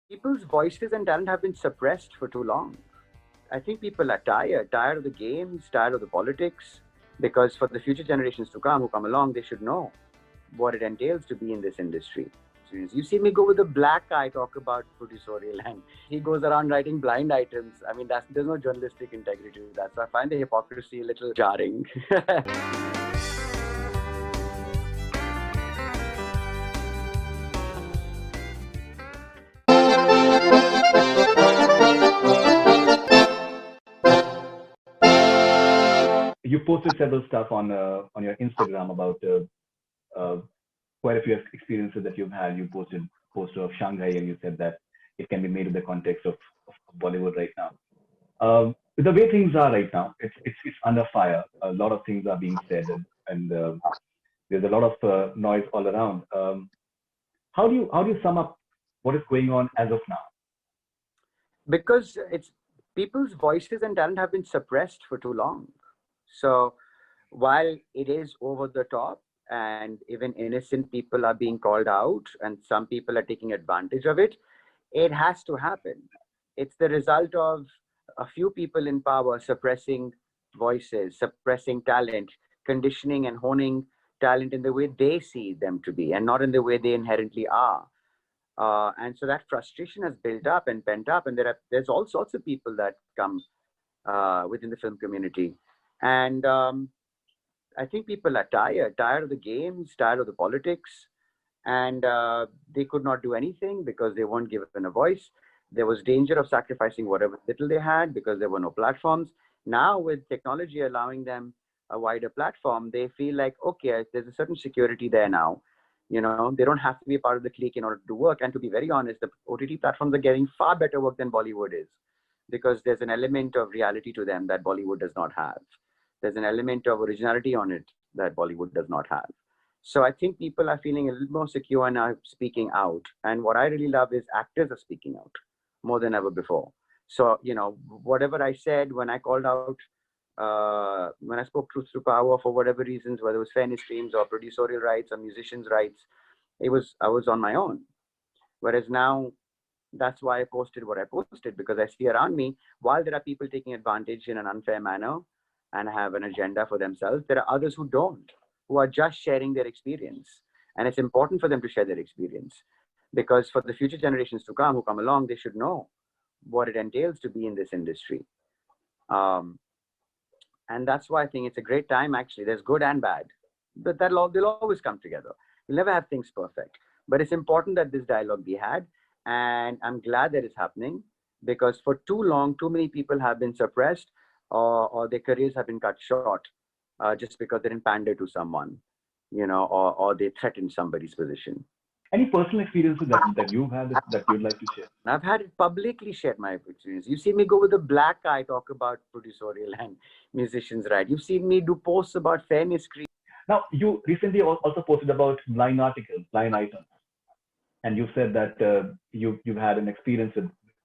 People's voices and talent have been suppressed for too long. I think people are tired of the games, tired of the politics, because for the future generations to come who come along, they should know what it entails to be in this industry. You see me go with a black eye talk about producerial, and he goes around writing blind items. I mean, there's no journalistic integrity to that. So I find the hypocrisy a little jarring. You posted several stuff on your Instagram about uh, quite a few experiences that you've had. You posted a poster of Shanghai, and you said that it can be made in the context of Bollywood right now. The way things are right now, it's under fire. A lot of things are being said, and there's a lot of noise all around. How do you sum up what is going on as of now? Because it's people's voices and talent have been suppressed for too long. So while it is over the top and even innocent people are being called out and some people are taking advantage of it, it has to happen. It's the result of a few people in power suppressing voices, suppressing talent, conditioning and honing talent in the way they see them to be and not in the way they inherently are. And so that frustration has built up and pent up, and there's all sorts of people that come within the film community, and I think people are tired of the games, tired of the politics, and they could not do anything because they weren't given a voice. There was danger of sacrificing whatever little they had because there were no platforms. Now, with technology allowing them a wider platform, they feel like, okay, there's a certain security there now. They don't have to be a part of the clique in order to do work. And to be very honest, the OTT platforms are getting far better work than Bollywood is because there's an element of reality to them that Bollywood does not have. There's an element of originality on it that Bollywood does not have. So I think people are feeling a little more secure now speaking out. And what I really love is actors are speaking out more than ever before. So, whatever I said when I called out, when I spoke truth to power for whatever reasons, whether it was fairness streams or producerial rights or musicians' rights, I was on my own. Whereas now, that's why I posted what I posted because I see around me, while there are people taking advantage in an unfair manner and have an agenda for themselves, there are others who don't, who are just sharing their experience. And it's important for them to share their experience because for the future generations to come who come along, they should know what it entails to be in this industry. Um, and that's why I think it's a great time, actually. There's good and bad, but they'll always come together. We'll never have things perfect. But it's important that this dialogue be had. And I'm glad that it's happening because for too long, too many people have been suppressed or their careers have been cut short just because they didn't pander to someone, or they threatened somebody's position. Any personal experiences that you've had that you'd like to share? I've had it publicly shared my experience. You've seen me go with a black eye talk about producerial and musicians' right. You've seen me do posts about fairness. Now, you recently also posted about blind articles, blind items, and you said that you've had an experience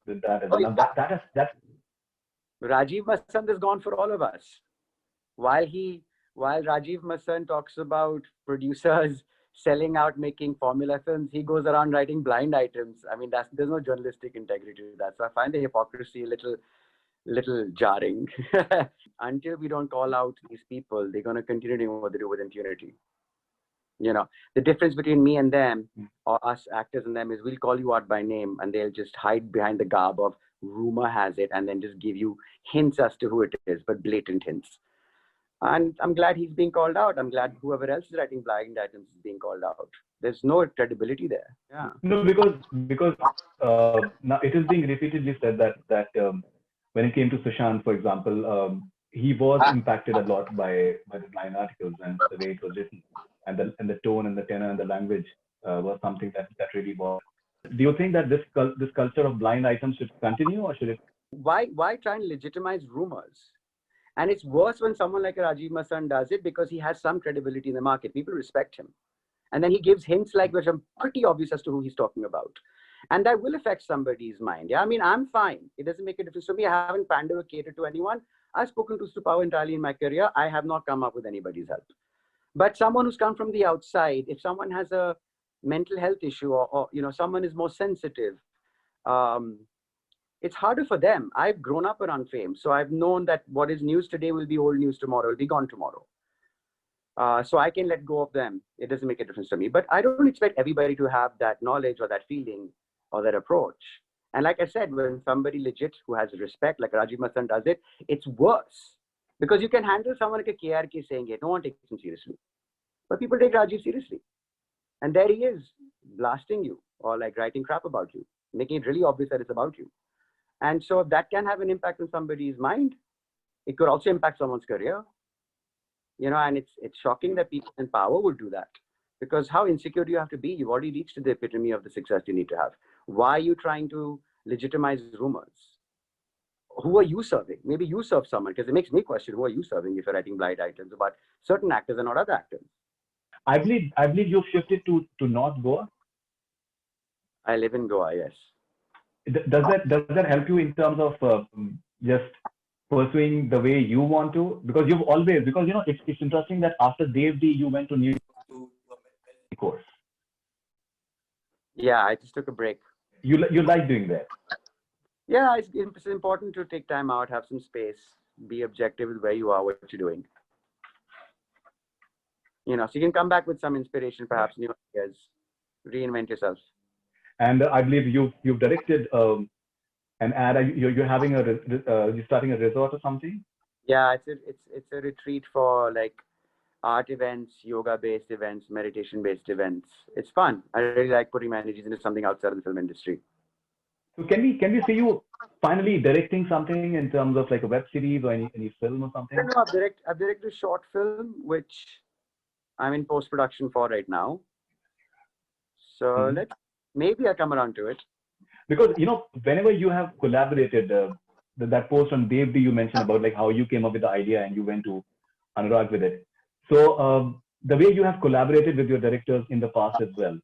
with that as well. Now, that's Rajiv Masand is gone for all of us. While while Rajiv Masand talks about producers selling out, making formula films, he goes around writing blind items. I mean, there's no journalistic integrity to that. So I find the hypocrisy a little jarring. Until we don't call out these people, they're going to continue doing what they do with impunity. The difference between me and them, or us actors and them, is we'll call you out by name and they'll just hide behind the garb of rumor has it and then just give you hints as to who it is, but blatant hints. And I'm glad he's being called out. I'm glad whoever else is writing blind items is being called out. There's no credibility there. Yeah. no, because now it is being repeatedly said that when it came to Sushant, for example, he was impacted a lot by the blind articles and the way it was written, and the tone and the tenor and the language was something that really was. Do you think that this culture of blind items should continue, or should it? Why try and legitimize rumors? And it's worse when someone like Rajiv Masan does it because he has some credibility in the market. People respect him. And then he gives hints like which are pretty obvious as to who he's talking about. And that will affect somebody's mind. Yeah, I mean, I'm fine. It doesn't make a difference to me. I haven't pandered or catered to anyone. I've spoken to power entirely in my career. I have not come up with anybody's help. But someone who's come from the outside, if someone has a mental health issue or someone is more sensitive, um, it's harder for them. I've grown up around fame, so I've known that what is news today will be old news tomorrow, will be gone tomorrow. So I can let go of them. It doesn't make a difference to me. But I don't expect everybody to have that knowledge or that feeling or that approach. And like I said, when somebody legit who has respect, like Rajiv Masan does it, it's worse. Because you can handle someone like a KRK saying it, no one takes him seriously. But people take Rajiv seriously. And there he is, blasting you or like writing crap about you, making it really obvious that it's about you. And so that can have an impact on somebody's mind. It could also impact someone's career. And it's shocking that people in power would do that, because how insecure do you have to be? You've already reached the epitome of the success you need to have. Why are you trying to legitimize rumors? Who are you serving? Maybe you serve someone, because it makes me question, who are you serving if you're writing blind items about certain actors and not other actors? I believe you've shifted to North Goa. I live in Goa, yes. Does that help you in terms of just pursuing the way you want to? Because it's interesting that after Devdi you went to New course. Yeah, I just took a break. You like doing that? Yeah, it's important to take time out, have some space, be objective with where you are, what you're doing. So you can come back with some inspiration, perhaps new ideas, reinvent yourself. And I believe you've directed an ad. You're having you're starting a resort or something. Yeah, it's a retreat for like art events, yoga based events, meditation based events. It's fun. I really like putting my energies into something outside of the film industry. So can we see you finally directing something in terms of like a web series or any film or something? No, I've directed a short film which I'm in post production for right now. So maybe I come around to it. Because whenever you have collaborated, that post on Devdi you mentioned about like how you came up with the idea and you went to Anurag with it. So the way you have collaborated with your directors in the past as well,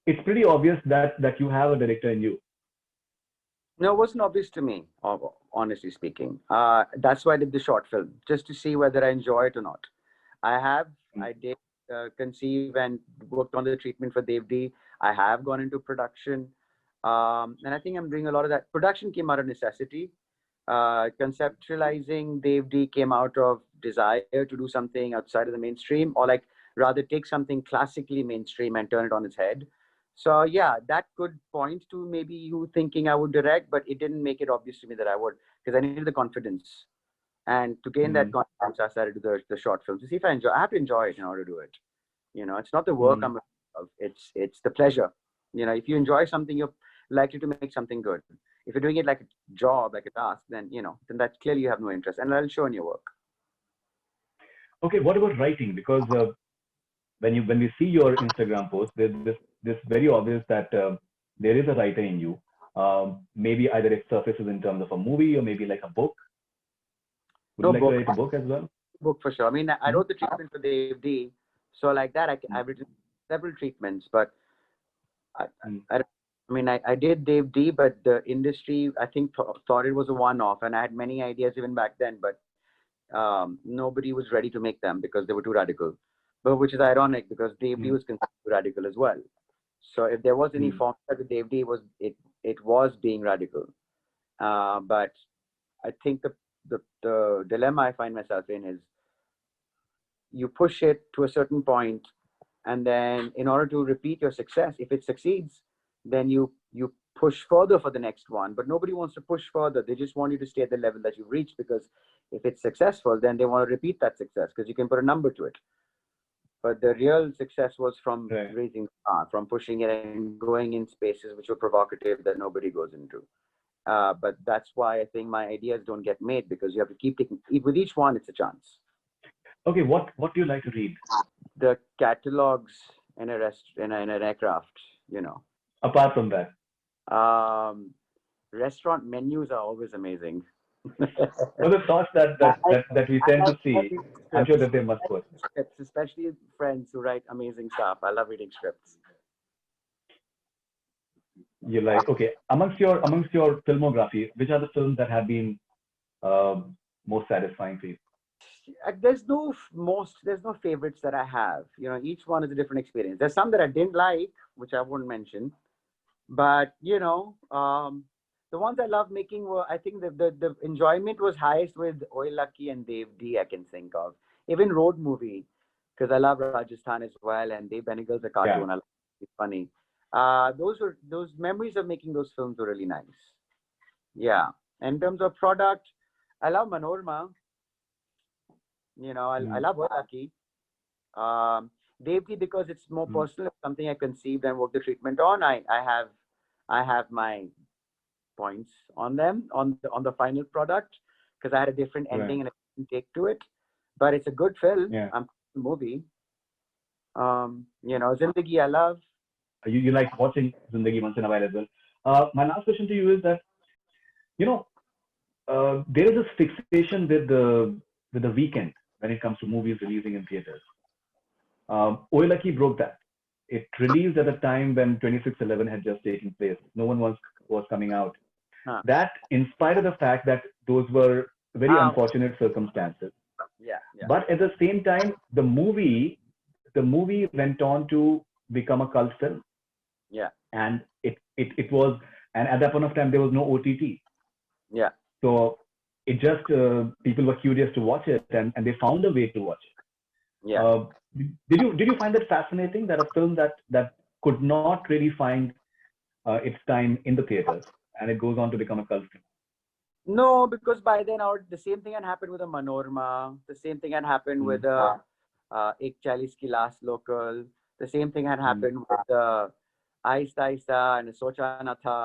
it's pretty obvious that you have a director in you. No, it wasn't obvious to me, honestly speaking. That's why I did the short film, just to see whether I enjoy it or not. I did conceive and worked on the treatment for Devdi. I have gone into production. And I think I'm doing a lot of that. Production came out of necessity. Conceptualizing Devdi came out of desire to do something outside of the mainstream, or like rather take something classically mainstream and turn it on its head. So yeah, that could point to maybe you thinking I would direct, but it didn't make it obvious to me that I would, because I needed the confidence. And to gain that confidence, I started to do the short film to see if I enjoy. I have to enjoy it in order to do it. It's not the work I'm of. It's the pleasure. If you enjoy something, you're likely to make something good. If you're doing it like a job, like a task, then then that clearly you have no interest, and that'll show in your work. Okay, what about writing? Because when we see your Instagram post, there's this very obvious that there is a writer in you. Maybe either it surfaces in terms of a movie or maybe like a book. Would you like to write a book as well? Book for sure. I mean, I wrote the treatment for Devdi, so like that, I've written several treatments, but I did Devdi, but the industry, I think, thought it was a one-off, and I had many ideas even back then, but nobody was ready to make them because they were too radical. But which is ironic, because Devdi was considered radical as well. So if there was any form with Devdi, it was being radical. But I think the dilemma I find myself in is you push it to a certain point, and then in order to repeat your success, if it succeeds, then you push further for the next one. But nobody wants to push further. They just want you to stay at the level that you've reached, because if it's successful, then they want to repeat that success because you can put a number to it. But the real success was from raising, from pushing it and going in spaces which were provocative that nobody goes into. But that's why I think my ideas don't get made, because you have to keep taking, with each one, it's a chance. Okay, what do you like to read? The catalogs in in an aircraft, Apart from that, restaurant menus are always amazing. well, the thoughts that we tend to see, I'm sure that they must put. Scripts, especially friends who write amazing stuff. I love reading scripts. You like, okay, amongst your filmography, which are the films that have been most satisfying for you? There's no favorites that I have. Each one is a different experience. There's some that I didn't like, which I won't mention. But the ones I love making were, I think the enjoyment was highest with Oi Lucky and Dev D, I can think of. Even Road Movie, because I love Rajasthan as well, and Dave Benegal's a cartoon. Yeah. I love It's funny. Those memories of making those films were really nice. Yeah. In terms of product, I love Manorama. I Mm. love Oi Lucky. Um, Devdi, because it's more Mm. personal, something I conceived and worked the treatment on. I have my points on them on the final product because I had a different Right. ending and a different take to it. But it's a good film. Yeah. Movie. Zindagi I love. You like watching Zindagi once in a while as well. My last question to you is that, you know, there is this fixation with the weekend when it comes to movies releasing in theaters. Oi Lucky broke that. It released at a time when 26/11 had just taken place. No one was coming out. Huh. That, in spite of the fact that those were very Um, unfortunate circumstances, yeah, yeah, but at the same time, the movie went on to become a cult film, yeah, and it was, and at that point of time there was no OTT, yeah, so it just people were curious to watch it, and they found a way to watch it. yeah. Uh, did you find that fascinating, that a film that could not really find its time in the theaters, and it goes on to become a cult film? No, because by then the same thing had happened with a Manorama. The same thing had happened with Mm, Ek Chalis Ki Last Local. The same thing had mm. happened with Aista Aista and Socha Na Tha.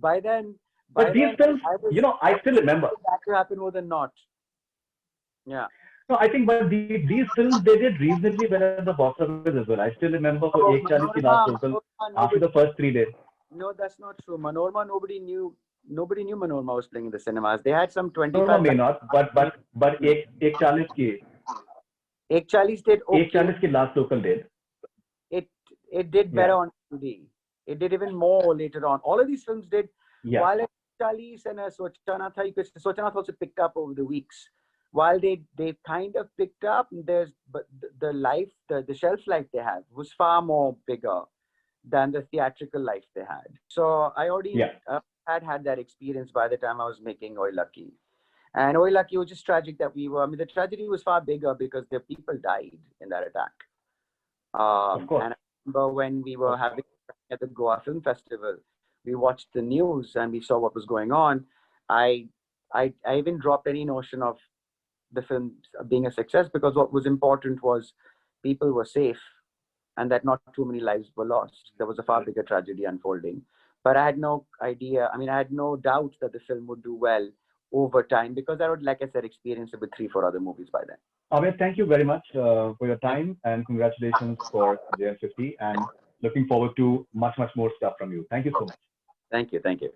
by then, But by these then, films, I I was still remember. expecting that to happen more than not. Yeah. No, I think, but these films, they did reasonably well at the box office as well. I still remember for Ek Oh, Chalis Ki Last Local, Manorama, after the first 3 days. no, that's not true. Manorama, nobody knew Manorama was playing in the cinemas. They had some Manorama 25. may not, but Ek Chalis did Ek okay. Chalis Ki Last Local did. it it did better Yeah, on TV. It did even more later on. All of these films did. yeah, While Charlize and Sochana Tha, you could say Sochana also picked up over the weeks. While they kind of picked up, but the shelf life they had was far more bigger than the theatrical life they had. So I already yeah. had that experience by the time I was making Oi Lucky. And Oi Lucky was just tragic that we were. I mean, the tragedy was far bigger because the people died in that attack. Of course, And I remember when we were of having at the Goa Film Festival, we watched the news and we saw what was going on. I I even dropped any notion of the film being a success because what was important was people were safe and that not too many lives were lost. There was a far bigger tragedy unfolding. But I had no idea. I mean, I had no doubt that the film would do well over time because I would, like I said, experience it with three, four other movies by then. Abhay, thank you very much for your Thank, time, and congratulations for JF50. And looking forward to much more stuff from you. Thank you so much. thank you. Thank you.